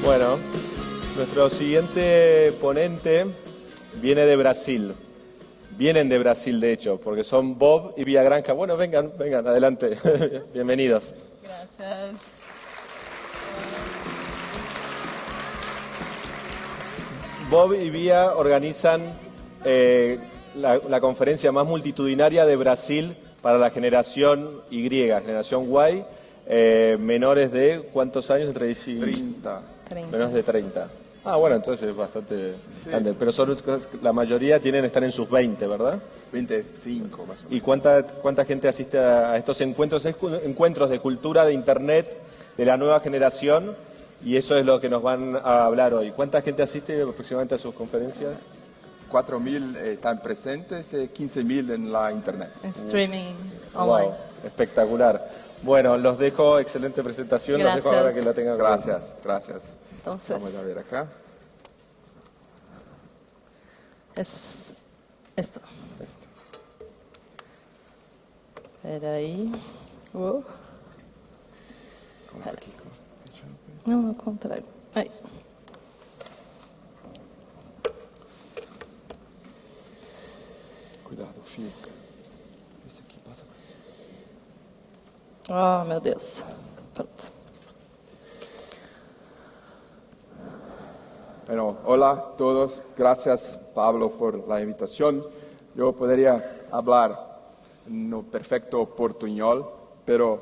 Bueno, nuestro siguiente ponente viene de Brasil. Vienen de Brasil, de hecho, porque son Bob y Bia Granja. Bueno, vengan, adelante. Bienvenidos. Gracias. Bob y Bia organizan la conferencia más multitudinaria de Brasil para la generación Y, generación Y, menores de ¿cuántos años? Entre 30. Menos de 30. Ah, bueno, entonces es bastante grande. Pero la mayoría están en sus 20, ¿verdad? 25 más o menos. ¿Y cuánta gente asiste a estos encuentros? Es encuentros de cultura, de internet, de la nueva generación, y eso es lo que nos van a hablar hoy. ¿Cuánta gente asiste aproximadamente a sus conferencias? 4.000 están presentes, 15.000 en la internet. En streaming online. Wow, espectacular. Bueno, los dejo, excelente presentación, Gracias. los dejo ahora que la tengan. Gracias. Entonces, Vamos a ver acá. es esto. Espera ahí. Espera. No, al contrário. Aí. Cuidado, fio. Esse aqui passa. Oh, meu Deus. Pronto. Bueno, hola a todos. Gracias, Pablo, por la invitación. Yo podría hablar no perfecto portuñol, pero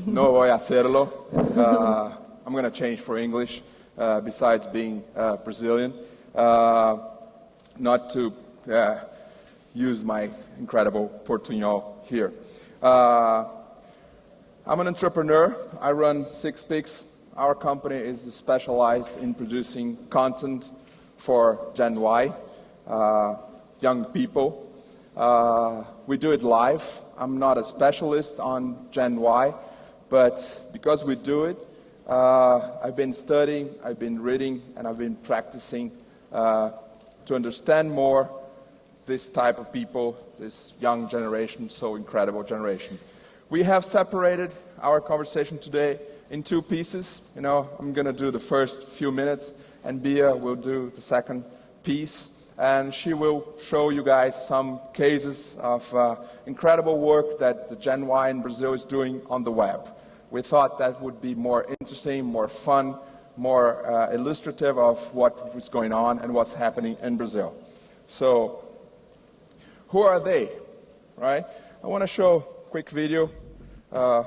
no voy a hacerlo. I'm going to change for English, besides being Brazilian, not to use my incredible portuñol here. I'm an entrepreneur. I run Six Peaks. Our company is specialized in producing content for Gen Y, young people. We do it live. I'm not a specialist on Gen Y, but because we do it, I've been studying, I've been reading, and I've been practicing to understand more this type of people, this young generation, so incredible generation. We have separated our conversation today in two pieces. I'm going to do the first few minutes, and Bia will do the second piece. And she will show you guys some cases of incredible work that the Gen Y in Brazil is doing on the web. We thought that would be more interesting, more fun, more illustrative of what is going on and what's happening in Brazil. So, who are they, right? I want to show a quick video. I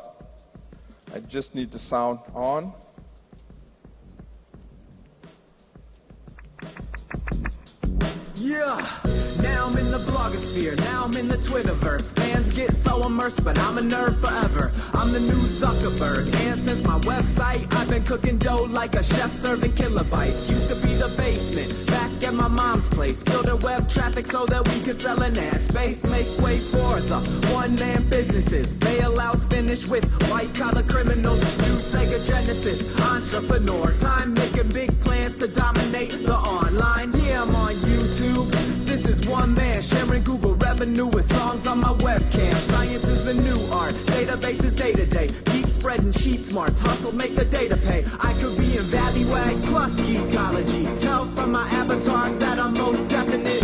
just need the sound on. Yeah, now I'm in the blogosphere, now I'm in the Twitterverse. Fans get so immersed, but I'm a nerd forever. I'm the new Zuckerberg, and since my website, I've been cooking dough like a chef serving kilobytes. Used to be the basement, back at my mom's place, building web traffic so that we could sell an ad space. Make way for the one-man businesses, bailouts finish with white-collar criminals. New Sega Genesis, entrepreneur, time making big plans to dominate the online. Yeah, I'm on YouTube. This is one man sharing Google revenue with songs on my webcam. Science is the new art, databases day to day. Geek spreading sheet smarts, hustle make the data pay. I could be in Valleywag plus geekology. Tell from my avatar that I'm most definitely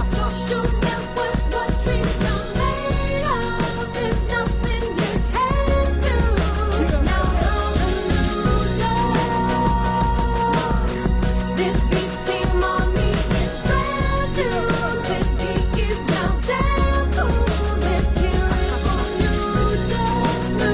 Social networks, what dreams are made of. There's nothing you can't do. Now you're a loser. This VC money is brand new. The geek is now damn cool. Let's hear it for new days.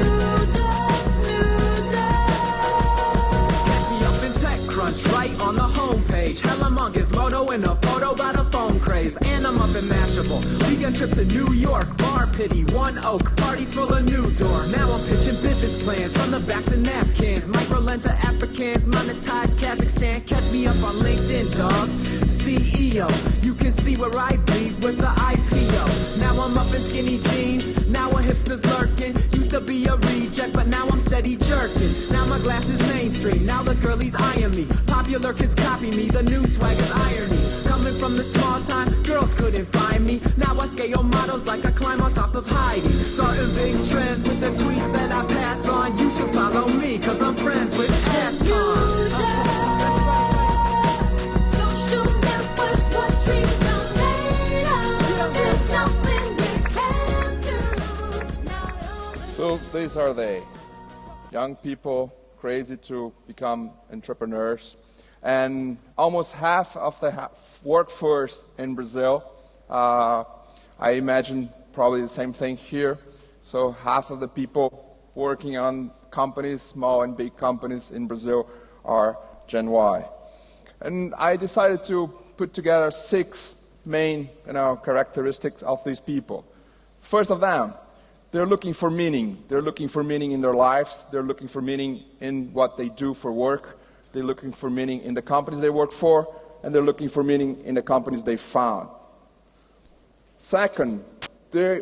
catch me up in TechCrunch, right on the homepage. Hell, I'm on Gizmodo in a photo by the phone craze. And I'm up in Mashable. Weekend trip to New York, Bar Pity, One Oak, parties full of new dorm. Now I'm pitching business plans from the backs of napkins. Microlend to Africans, monetize Kazakhstan. Catch me up on LinkedIn, dog. CEO, you can see where I be with the IPO. Now I'm up in skinny jeans, now a hipster's lurking. Used to be a reject, but now I'm steady jerking. Now my glass is mainstream, now the girlies eyeing me. Popular kids copy me, the new swag is irony. Coming from the small time, girls couldn't find me. Now I scale models like I climb on top of Heidi. Starting big trends with the tweets that I pass on, you should follow me. So these are they, young people crazy to become entrepreneurs. And almost half of the workforce in Brazil, I imagine probably the same thing here. So half of the people working on companies, small and big companies in Brazil, are Gen Y. And I decided to put together 6 main characteristics of these people. First of them, they're looking for meaning. They're looking for meaning in their lives. They're looking for meaning in what they do for work. They're looking for meaning in the companies they work for, and they're looking for meaning in the companies they found. Second, they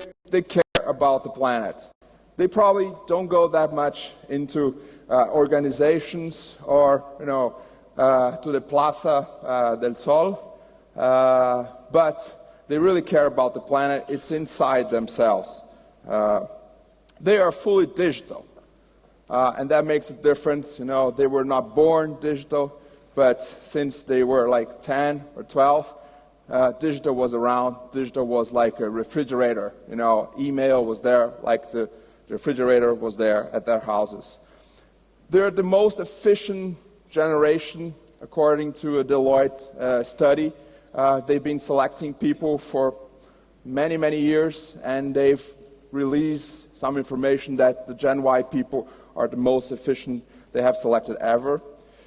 care about the planet. They probably don't go that much into organizations or to the Plaza del Sol, but they really care about the planet. It's inside themselves. They are fully digital, and that makes a difference. They were not born digital, but since they were like 10 or 12, digital was around. Digital was like a refrigerator. Email was there, like the refrigerator was there at their houses. They're the most efficient generation, according to a Deloitte study. They've been selecting people for many, many years, and they've released some information that the Gen Y people are the most efficient they have selected ever.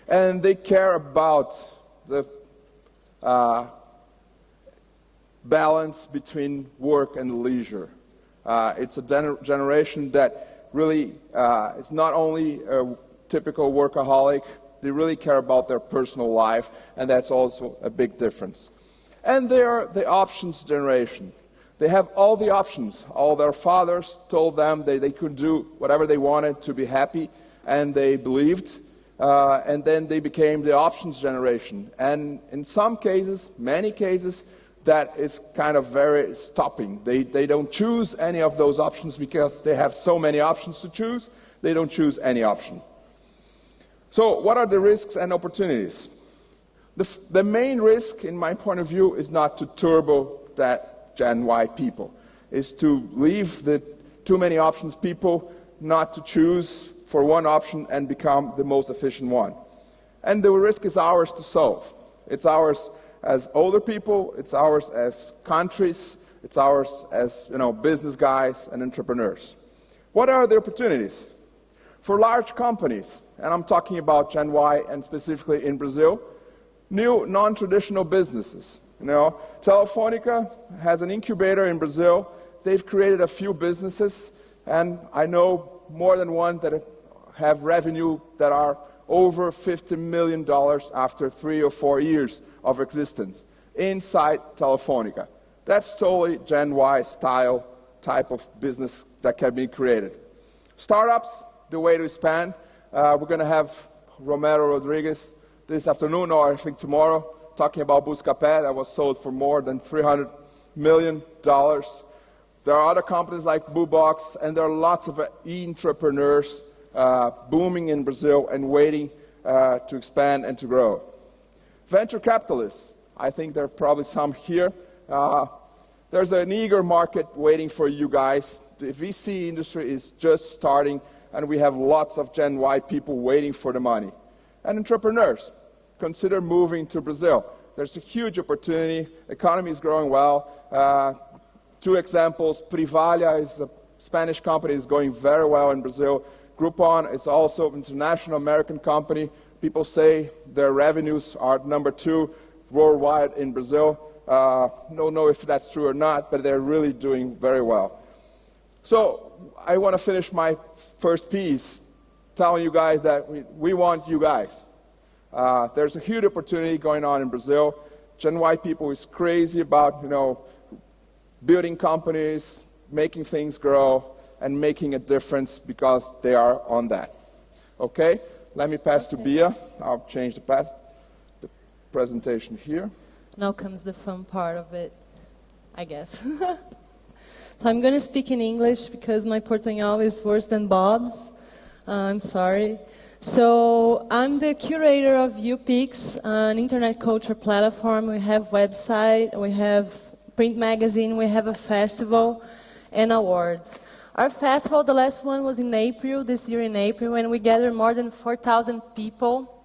And they care about the balance between work and leisure. It's a generation that really is not only a typical workaholic, they really care about their personal life, and that's also a big difference. And they are the options generation. They have all the options. All their fathers told them they could do whatever they wanted to be happy, and they believed. And then they became the options generation. And in some cases, many cases, that is kind of very stopping. They don't choose any of those options because they have so many options to choose. They don't choose any option. So what are the risks and opportunities? The main risk, in my point of view, is not to turbo that Gen Y people, is to leave the too many options people not to choose for one option and become the most efficient one. And the risk is ours to solve. It's ours as older people, it's ours as countries, it's ours as business guys and entrepreneurs. What are the opportunities? For large companies, and I'm talking about Gen Y and specifically in Brazil, new non-traditional businesses. Telefónica has an incubator in Brazil. They've created a few businesses, and I know more than one that have revenue that are over $50 million after 3 or 4 years of existence inside Telefónica. That's totally Gen Y style type of business that can be created. Startups, the way to expand. We're going to have Romero Rodriguez this afternoon, or I think tomorrow, talking about Buscapé that was sold for more than $300 million. There are other companies like Boobox, and there are lots of entrepreneurs booming in Brazil and waiting to expand and to grow. Venture capitalists, I think there are probably some here. There's an eager market waiting for you guys. The VC industry is just starting, and we have lots of Gen Y people waiting for the money. And entrepreneurs, consider moving to Brazil. There's a huge opportunity. The economy is growing well. 2 examples. Privalia is a Spanish company, is going very well in Brazil. Groupon is also an international American company. People say their revenues are number 2 worldwide in Brazil. Don't know if that's true or not, but they're really doing very well. So I want to finish my first piece telling you guys that we want you guys. There's a huge opportunity going on in Brazil. Gen Y people is crazy about, building companies, making things grow, and making a difference because they are on that. Okay? Let me pass to Bia. I'll change the presentation here. Now comes the fun part of it, I guess. So I'm going to speak in English because my Portuñol is worse than Bob's. I'm sorry. So I'm the curator of UPix, an internet culture platform. We have website, we have print magazine, we have a festival and awards. Our festival, the last one was in April, this year in April, and we gathered more than 4,000 people.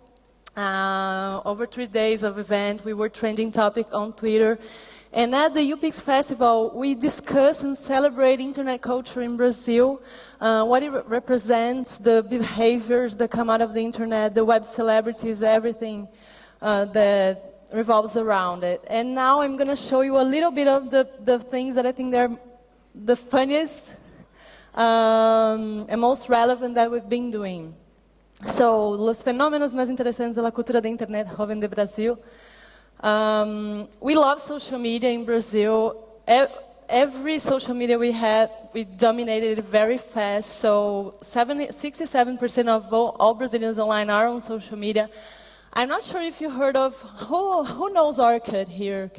Over 3 days of event, we were trending topic on Twitter. And at the UPix Festival, we discuss and celebrate internet culture in Brazil, what it represents, the behaviors that come out of the internet, the web celebrities, everything that revolves around it. And now I'm going to show you a little bit of the things that I think they're the funniest and most relevant that we've been doing. So, los fenómenos más interesantes de la cultura de internet joven de Brasil. We love social media in Brazil. Every social media we had, we dominated it very fast. So 67% of all Brazilians online are on social media. I'm not sure if you heard of, who knows Orkut here?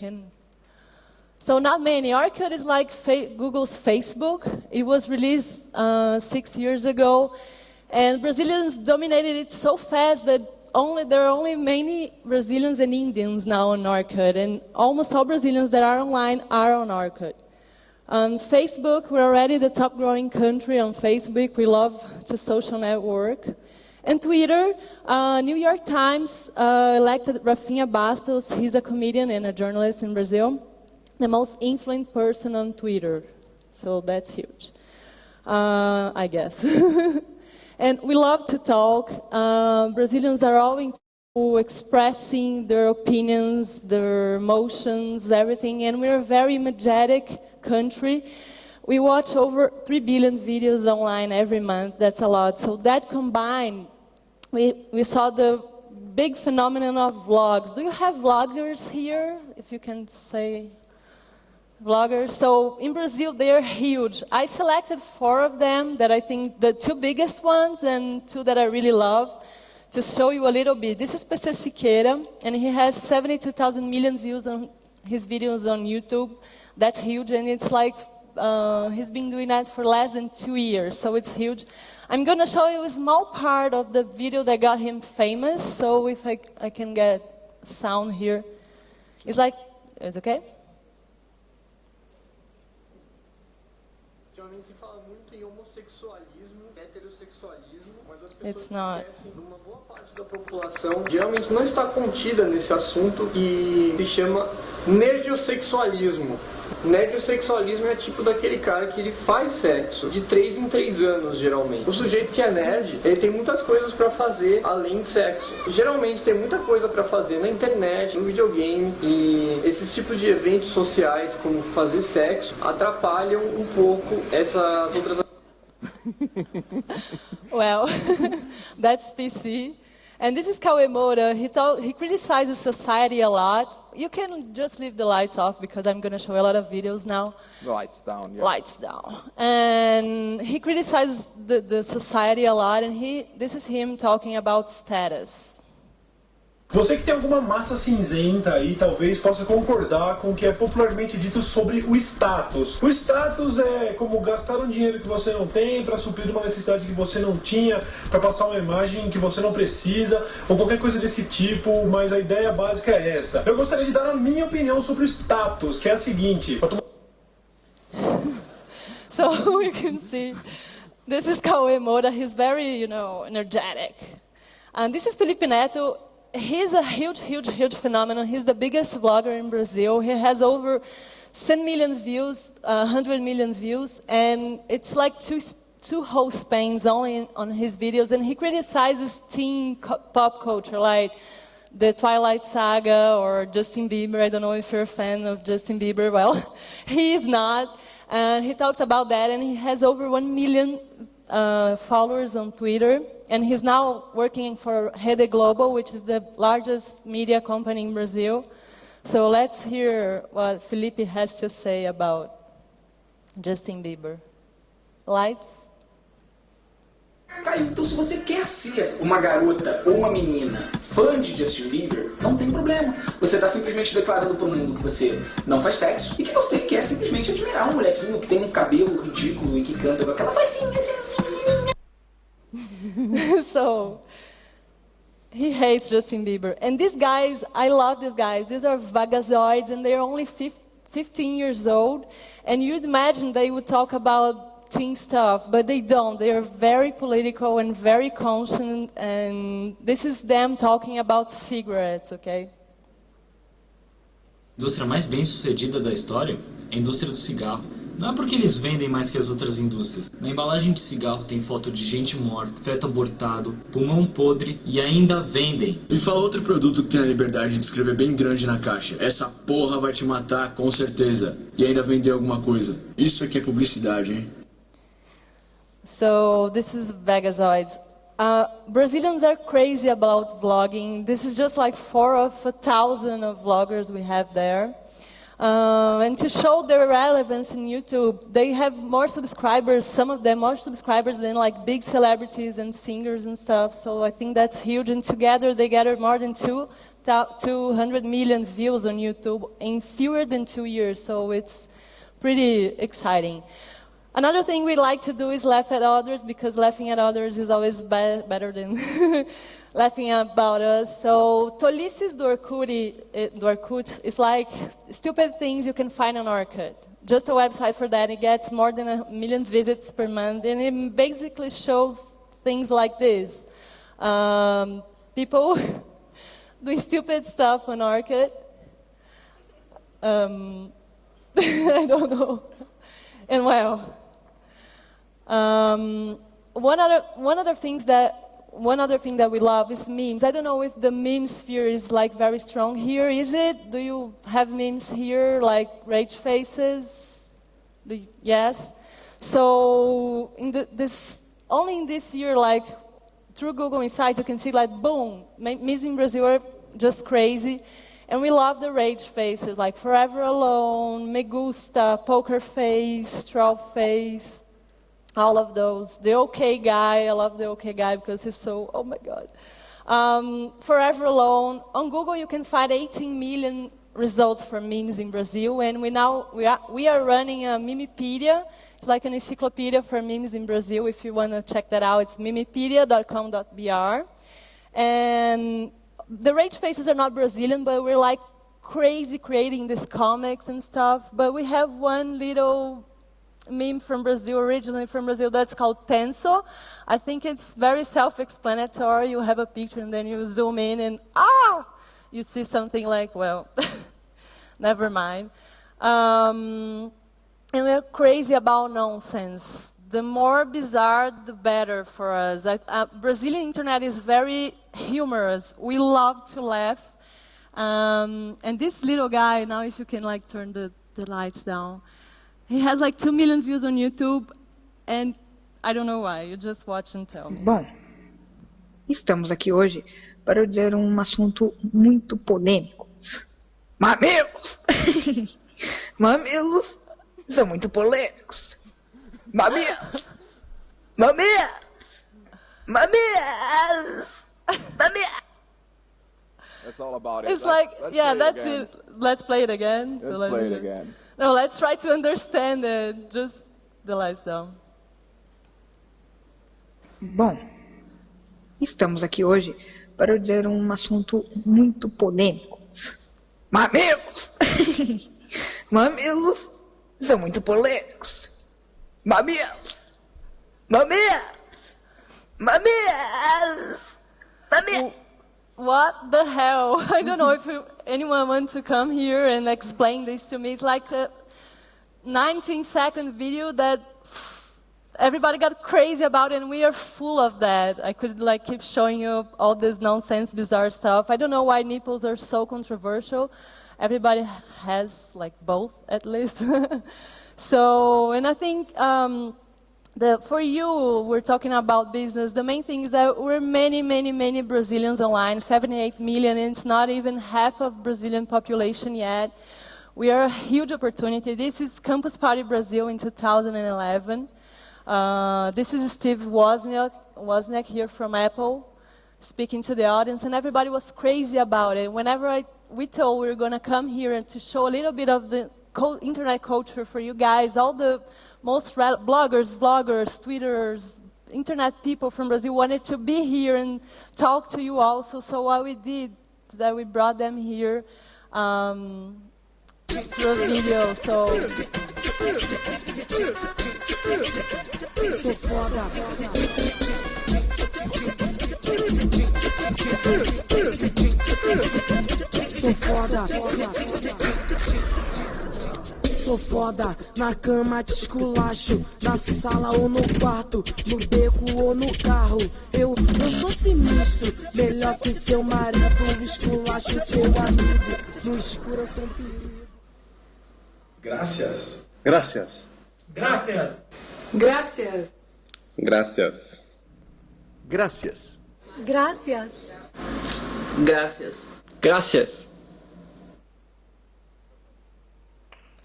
So not many. Orkut is like Google's Facebook. It was released 6 years ago. And Brazilians dominated it so fast that there are only many Brazilians and Indians now on Orkut, and almost all Brazilians that are online are on Orkut. Facebook, we're already the top growing country on Facebook. We love to social network. And Twitter, New York Times elected Rafinha Bastos, he's a comedian and a journalist in Brazil, the most influential person on Twitter. So that's huge, I guess. And we love to talk. Brazilians are all into expressing their opinions, their emotions, everything. And we're a very energetic country. We watch over 3 billion videos online every month. That's a lot. So that combined, we saw the big phenomenon of vlogs. Do you have vloggers here? If you can say vloggers. So in Brazil, they're huge. I selected 4 of them that I think the 2 biggest ones and 2 that I really love to show you a little bit. This is PC Siqueira, and he has 72,000 million views on his videos on YouTube. That's huge, and it's like he's been doing that for less than 2 years, so it's huge. I'm going to show you a small part of the video that got him famous, so if I can get sound here. It's okay? Se fala muito em homossexualismo, heterossexualismo, mas as pessoas It's not. esquecem de uma boa parte da população geralmente não está contida nesse assunto que se chama nerdossexualismo. Nerdossexualismo é tipo daquele cara que ele faz sexo de 3 em 3 anos, geralmente. O sujeito que é nerd, ele tem muitas coisas para fazer além de sexo. Geralmente tem muita coisa para fazer na internet, no videogame, e esses tipos de eventos sociais, como fazer sexo, atrapalham um pouco essas outras. Well, that's PC. And this is Kawemura. He criticizes society a lot. You can just leave the lights off because I'm going to show a lot of videos now. Lights down, yeah. Lights down. And he criticizes the society a lot, and this is him talking about status. Você que tem alguma massa cinzenta aí, talvez possa concordar com o que é popularmente dito sobre o status. O status é como gastar um dinheiro que você não tem para suprir uma necessidade que você não tinha, para passar uma imagem que você não precisa, ou qualquer coisa desse tipo, mas a ideia básica é essa. Eu gostaria de dar a minha opinião sobre o status, que é a seguinte. So you can see, this is Kawemura. He's very, energetic. And this is Felipe Neto. He's a huge phenomenon. He's the biggest vlogger in Brazil. He has over 10 million views, 100 million views, and it's like two whole spans only on his videos. And he criticizes teen pop culture, like the Twilight Saga or Justin Bieber. I don't know if you're a fan of Justin Bieber. Well, he is not. And he talks about that, and he has over 1 million followers on Twitter. And he's now working for Rede Globo, which is the largest media company in Brazil. So let's hear what Felipe has to say about Justin Bieber. Lights? Caio, então se você quer ser uma garota ou uma menina fã de Justin Bieber, não tem problema. Você está simplesmente declarando para o mundo que você não faz sexo e que você quer simplesmente admirar um molequinho que tem um cabelo ridículo e que canta com aquela vozinha assim. So, he hates Justin Bieber. And these guys, I love these guys. These are vagazoids, and they're only 15 years old. And you'd imagine they would talk about teen stuff, but they don't. They are very political and very conscious, and this is them talking about cigarettes, okay? A indústria mais bem-sucedida da história é a indústria do cigarro. Não é porque eles vendem mais que as outras indústrias. Na embalagem de cigarro tem foto de gente morta, feto abortado, pulmão podre e ainda vendem. E fala outro produto que tem a liberdade de escrever bem grande na caixa. Essa porra vai te matar, com certeza. E ainda vender alguma coisa. Isso aqui é publicidade, hein? So this is Vegazoids. Brazilians are crazy about vlogging. This is just like 4 of 1,000 of vloggers we have there. And to show their relevance in YouTube, they have more subscribers, some of them more subscribers than like big celebrities and singers and stuff. So I think that's huge. And together they gathered more than 200 million views on YouTube in fewer than 2 years. So it's pretty exciting. Another thing we like to do is laugh at others, because laughing at others is always better than laughing about us. So Tolices do Orkut is like stupid things you can find on Orkut. Just a website for that. It gets more than 1 million visits per month, and it basically shows things like this. People doing stupid stuff on Orkut. I don't know. And well, one other thing that we love is memes. I don't know if the meme sphere is like very strong here. Is it? Do you have memes here, like rage faces? Yes. So only in this year, like through Google Insights, you can see like boom, memes in Brazil are just crazy. And we love the rage faces, like Forever Alone, Me Gusta, Poker Face, Straw Face, all of those. The OK Guy, I love the OK Guy because he's so, oh my God. Forever Alone. On Google, you can find 18 million results for memes in Brazil, and we are running a Memepedia. It's like an encyclopedia for memes in Brazil. If you want to check that out, it's memepedia.com.br. And the rage faces are not Brazilian, but we're like crazy creating these comics and stuff. But we have one little meme from Brazil, originally from Brazil, that's called Tenso. I think it's very self-explanatory. You have a picture and then you zoom in and you see something like, well, never mind. And we're crazy about nonsense. The more bizarre, the better for us. Brazilian internet is very humorous. We love to laugh. And this little guy, now if you can like turn the lights down, he has like 2 million views on YouTube, and I don't know why. You just watch and tell me. Bom, estamos aqui hoje para dizer assunto muito polêmico. Mamilos! Mamilos são muito polêmicos. Mamilos! Mamilos! Mamilos! Mamilos! That's all about it. It's like, yeah, that's it. Let's play it again. Let's play it again. No, let's try to understand it. Just the lights down. Bom, estamos aqui hoje para dizer assunto muito polêmico. Mamilos! Mamilos são muito polêmicos. Mamilos! Mamilos! Mamilos! Mamilos! What the hell? I don't know if anyone wants to come here and explain this to me. It's like a 19-second video that everybody got crazy about, and we are full of that. I could like keep showing you all this nonsense, bizarre stuff. I don't know why nipples are so controversial. Everybody has like both, at least. So, and I think for you, we're talking about business. The main thing is that we're many Brazilians online, 78 million, and it's not even half of Brazilian population yet. We are a huge opportunity. This is Campus Party Brazil in 2011. This is Steve Wozniak here from Apple speaking to the audience, and everybody was crazy about it. Whenever we told we were going to come here and to show a little bit of the internet culture for you guys, all the most bloggers, vloggers, Twitters, internet people from Brazil wanted to be here and talk to you also. So what we did is that we brought them here through a video. So Sou foda. Sou foda. Sou foda, na cama te esculacho, na sala ou no quarto, no beco ou no carro. Eu sou sinistro, melhor que seu marido, esculacho seu amigo. No escuro eu sou um perigo. Gracias. Gracias. Gracias. Gracias. Gracias. Gracias. Gracias. Gracias. Gracias.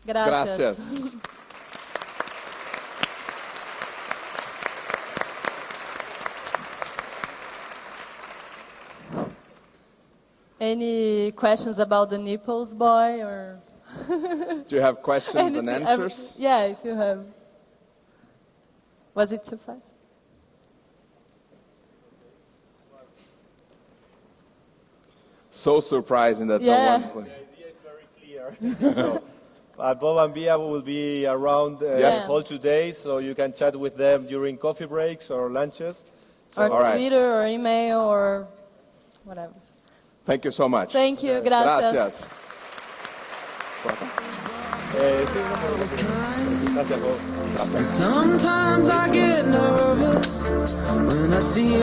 Gracias. Any questions about the nipples, boy, or? Do you have questions and answers? Yeah, if you have. Was it too fast? So surprising that no one's... The idea is very clear. So, Bob and Bia will be around Yes. all 2 days, so you can chat with them during coffee breaks or lunches. So, Or all right. Twitter or email or whatever. Thank you so much. Thank you, gracias. Gracias, Bob. Sometimes I get nervous when I see